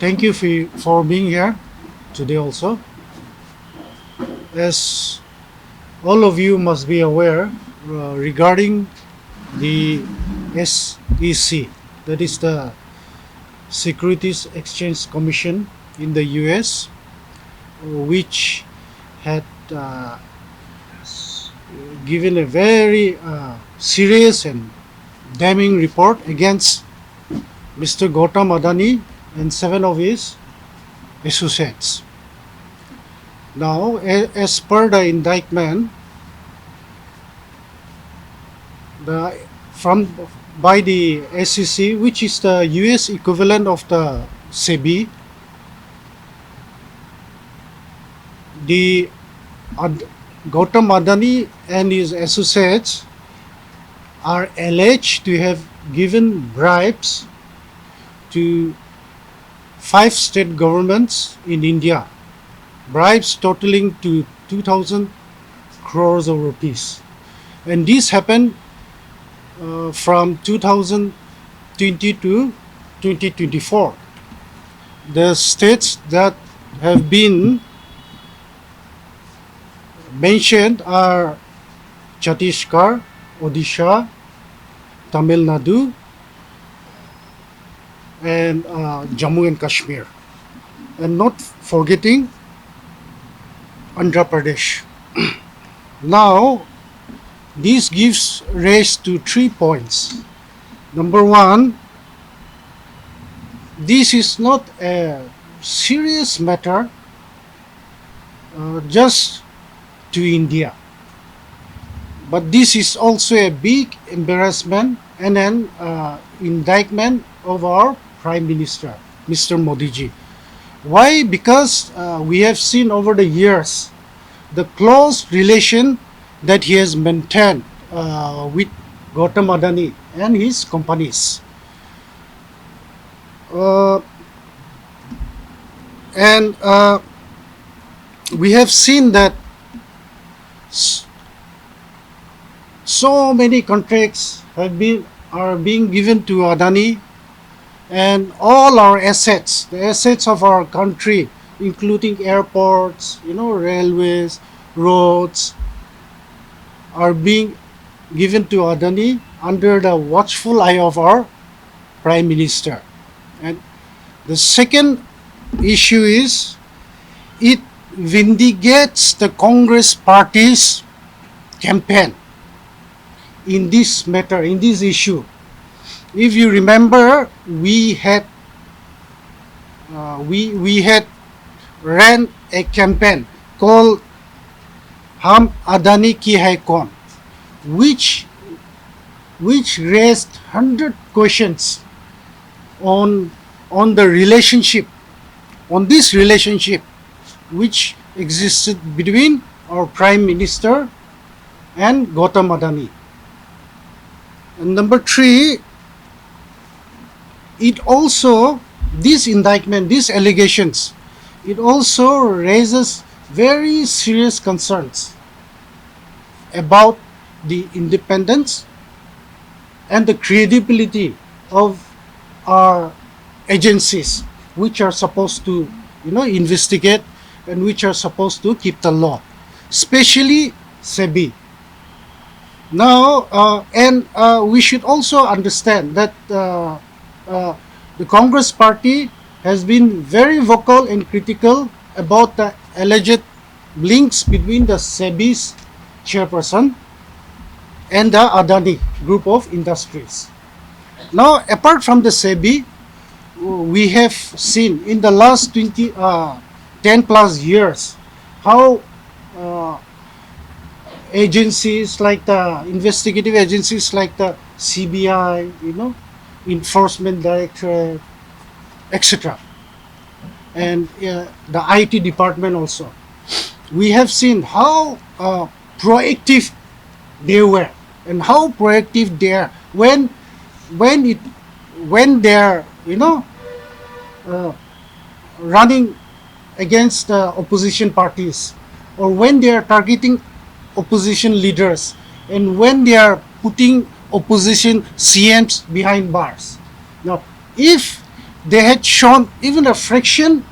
Thank you for being here today also. As all of you must be aware, regarding the SEC, that is the Securities Exchange Commission in the US, which had given a very serious and damning report against Mr. Gautam Adani and seven of his associates. Now, as per the indictment, the from by the SEC, which is the US equivalent of the SEBI, the Gautam Adani and his associates are alleged to have given bribes to 5 state governments in India, bribes totaling to 2,000 crores of rupees. And this happened from 2020 to 2024. The states that have been mentioned are Chhattisgarh, Odisha, Tamil Nadu, and Jammu and Kashmir, and not forgetting Andhra Pradesh. Now, this gives rise to 3 points. Number one, this is not a serious matter just to India, but this is also a big embarrassment and an indictment of our Prime Minister, Mr. Modi ji. Why? Because we have seen over the years the close relation that he has maintained with Gautam Adani and his companies. And we have seen that so many contracts are being given to Adani, and all our assets, the assets of our country, including airports, railways, roads, are being given to Adani under the watchful eye of our Prime Minister. And the second issue is it vindicates the Congress party's campaign in this matter, in this issue. If you remember, we had ran a campaign called "Hum Adani Ki Hai Kaun," which raised 100 questions on the relationship, on this relationship which existed between our Prime Minister and Gautam Adani. And number 3, it also, this indictment, these allegations, it also raises very serious concerns about the independence and the credibility of our agencies, which are supposed to, investigate and which are supposed to keep the law, especially SEBI. Now, we should also understand that the Congress party has been very vocal and critical about the alleged links between the SEBI's chairperson and the Adani Group of Industries. Now, apart from the SEBI, we have seen in the last 10 plus years how agencies like the investigative agencies like the CBI, Enforcement Directorate, etc., and the IT department also, we have seen how proactive they were and how proactive they are when they are running against opposition parties, or when they are targeting opposition leaders, and when they are putting opposition CMs behind bars. Now, if they had shown even a fraction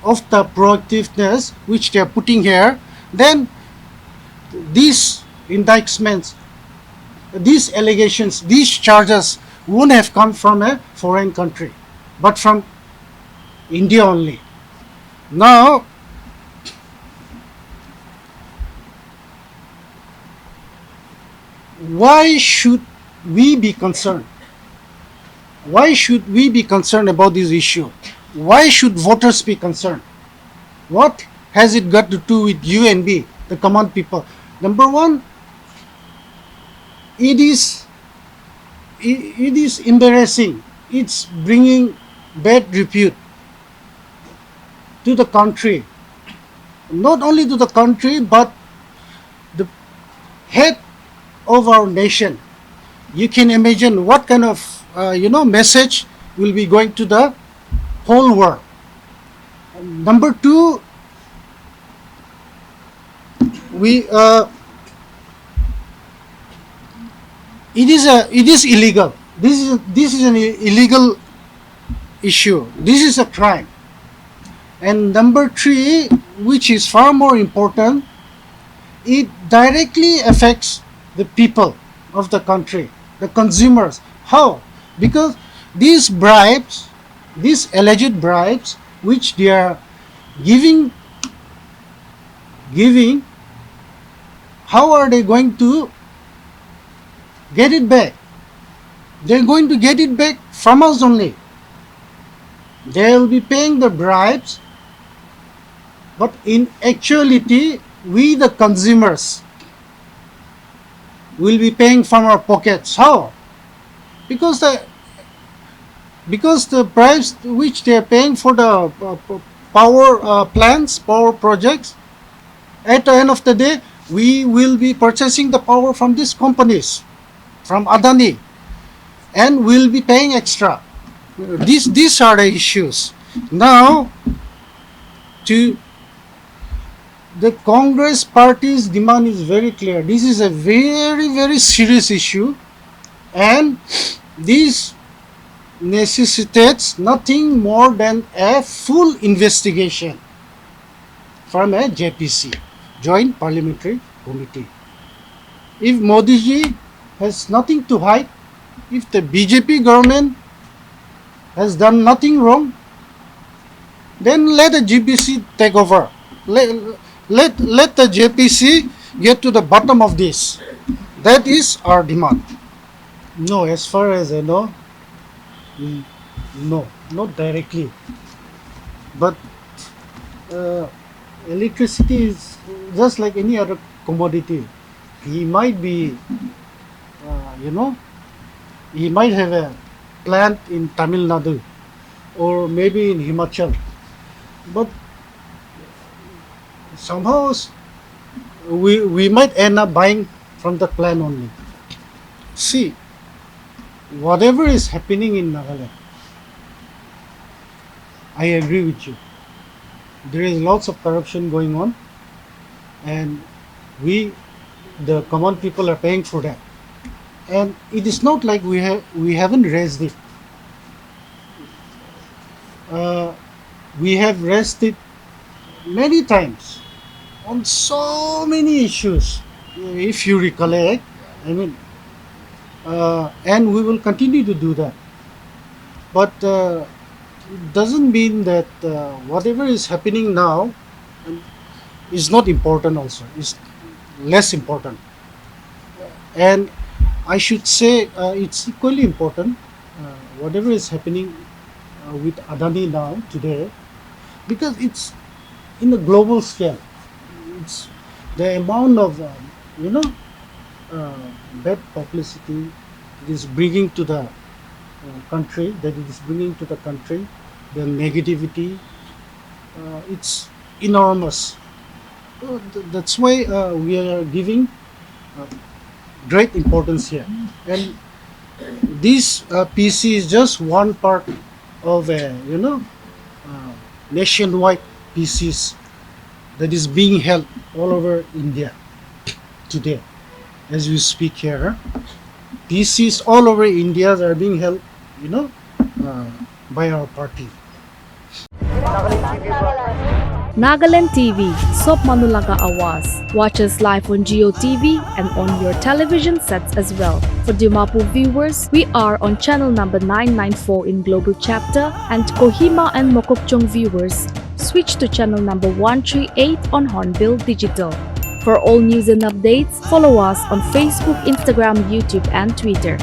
of the proactiveness which they are putting here, then these indictments, these allegations, these charges wouldn't have come from a foreign country, but from India only. Now, why should we be concerned? Why should we be concerned about this issue? Why should voters be concerned? What has it got to do with you and me, the common people? Number one, it is it is embarrassing. It's bringing bad repute to the country. Not only to the country, but the head of our nation. You can imagine what kind of message will be going to the whole world. Number two, we it is illegal. This is an illegal issue. This is a crime. And number three, which is far more important, it directly affects the people of the country, the consumers. How? Because these bribes, these alleged bribes, which they are giving, how are they going to get it back? They're going to get it back from us only. They will be paying the bribes, but in actuality, we the consumers will be paying from our pockets. How? Because the price which they are paying for the power plants, power projects, at the end of the day, we will be purchasing the power from these companies, from Adani, and we'll be paying extra. These are the issues. Now, to the Congress party's demand is very clear. This is a very, very serious issue, and this necessitates nothing more than a full investigation from a JPC, Joint Parliamentary Committee. If Modi ji has nothing to hide, if the BJP government has done nothing wrong, then let the JPC take over. Let the JPC get to the bottom of this. That is our demand. No, as far as I know, no, not directly. But electricity is just like any other commodity. He might be, he might have a plant in Tamil Nadu or maybe in Himachal. But somehow we might end up buying from the plant only. See, whatever is happening in Nagaland, I agree with you. There is lots of corruption going on, and we, the common people, are paying for that. And it is not like we haven't raised it. We have raised it many times on so many issues, if you recollect. I mean, and we will continue to do that. But it doesn't mean that whatever is happening now is not important also. It's less important. And I should say it's equally important, whatever is happening with Adani now, today, because it's in a global scale. It's the amount of, bad publicity it is bringing to the country, that it is bringing to the country, the negativity, it's enormous. That's why we are giving great importance here. And this PC is just one part of a, nationwide PCs that is being held all over India today. As we speak here, PCs all over India are being held, by our party. Nagaland TV, Sop Manulaga Awas. Watch us live on Geo TV and on your television sets as well. For Dimapur viewers, we are on channel number 994 in Global Chapter, and Kohima and Mokokchung viewers, switch to channel number 138 on Hornbill Digital. For all news and updates, follow us on Facebook, Instagram, YouTube, and Twitter.